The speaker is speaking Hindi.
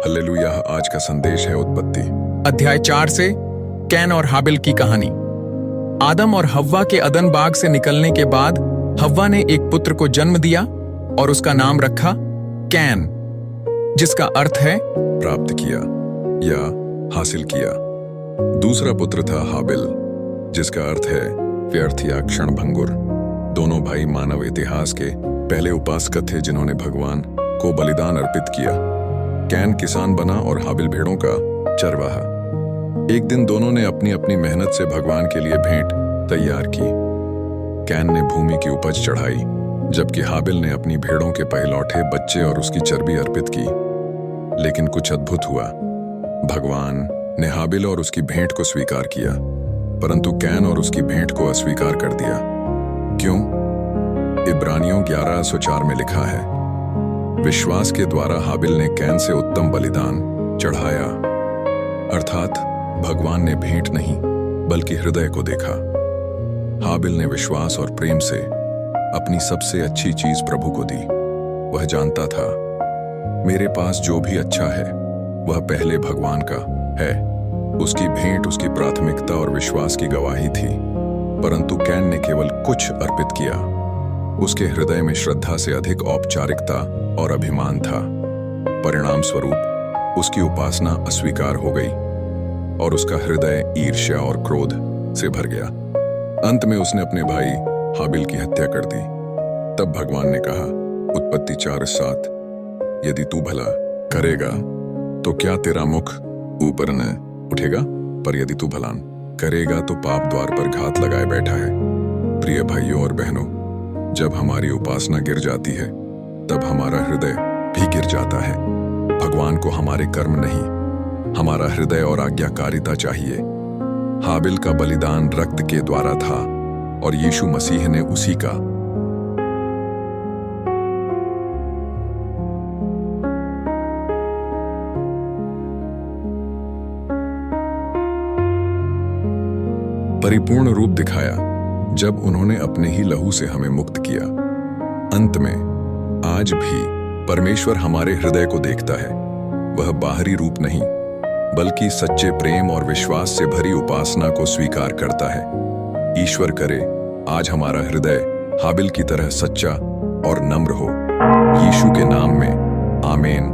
हालेलुया। आज का संदेश है उत्पत्ति अध्याय 4 से कैन और हाबिल की कहानी। आदम और हव्वा के अदन बाग से निकलने के बाद हव्वा ने एक पुत्र को जन्म दिया और उसका नाम रखा कैन, जिसका अर्थ है प्राप्त किया या हासिल किया। दूसरा पुत्र था हाबिल, जिसका अर्थ है व्यर्थ या क्षणभंगुर। दोनों भाई मानव इतिहास के पहले उपासक थे जिन्होंने भगवान को बलिदान अर्पित किया। कैन किसान बना और हाबिल भेड़ों का चरवाहा। एक दिन दोनों ने अपनी अपनी मेहनत से भगवान के लिए भेंट तैयार की। कैन ने भूमि की उपज चढ़ाई, जबकि हाबिल ने अपनी भेड़ों के पहलौठे बच्चे और उसकी चर्बी अर्पित की। लेकिन कुछ अद्भुत हुआ। भगवान ने हाबिल और उसकी भेंट को स्वीकार किया, परंतु कैन और उसकी भेंट को अस्वीकार कर दिया। क्यों? इब्रानियों 11:4 में लिखा है, विश्वास के द्वारा हाबिल ने कैन से उत्तम बलिदान चढ़ाया। अर्थात भगवान ने भेंट नहीं बल्कि हृदय को देखा। हाबिल ने विश्वास और प्रेम से अपनी सबसे अच्छी चीज प्रभु को दी। वह जानता था मेरे पास जो भी अच्छा है वह पहले भगवान का है। उसकी भेंट उसकी प्राथमिकता और विश्वास की गवाही थी। परंतु कैन ने केवल कुछ अर्पित किया। उसके हृदय में श्रद्धा से अधिक औपचारिकता और अभिमान था। परिणाम स्वरूप उसकी उपासना अस्वीकार हो गई और उसका हृदय ईर्ष्या और क्रोध से भर गया। अंत में उसने अपने भाई हाबिल की हत्या कर दी। तब भगवान ने कहा, उत्पत्ति 4:7, यदि तू भला करेगा तो क्या तेरा मुख ऊपर न उठेगा? पर यदि तू भला करेगा तो पाप द्वार पर घात लगाए बैठा है। प्रिय भाइयों और बहनों, जब हमारी उपासना गिर जाती है तब हमारा हृदय भी गिर जाता है। भगवान को हमारे कर्म नहीं, हमारा हृदय और आज्ञाकारिता चाहिए। हाबिल का बलिदान रक्त के द्वारा था और यीशु मसीह ने उसी का परिपूर्ण रूप दिखाया जब उन्होंने अपने ही लहू से हमें मुक्त किया। अंत में आज भी परमेश्वर हमारे हृदय को देखता है। वह बाहरी रूप नहीं बल्कि सच्चे प्रेम और विश्वास से भरी उपासना को स्वीकार करता है। ईश्वर करे आज हमारा हृदय हाबिल की तरह सच्चा और नम्र हो। यीशु के नाम में आमीन।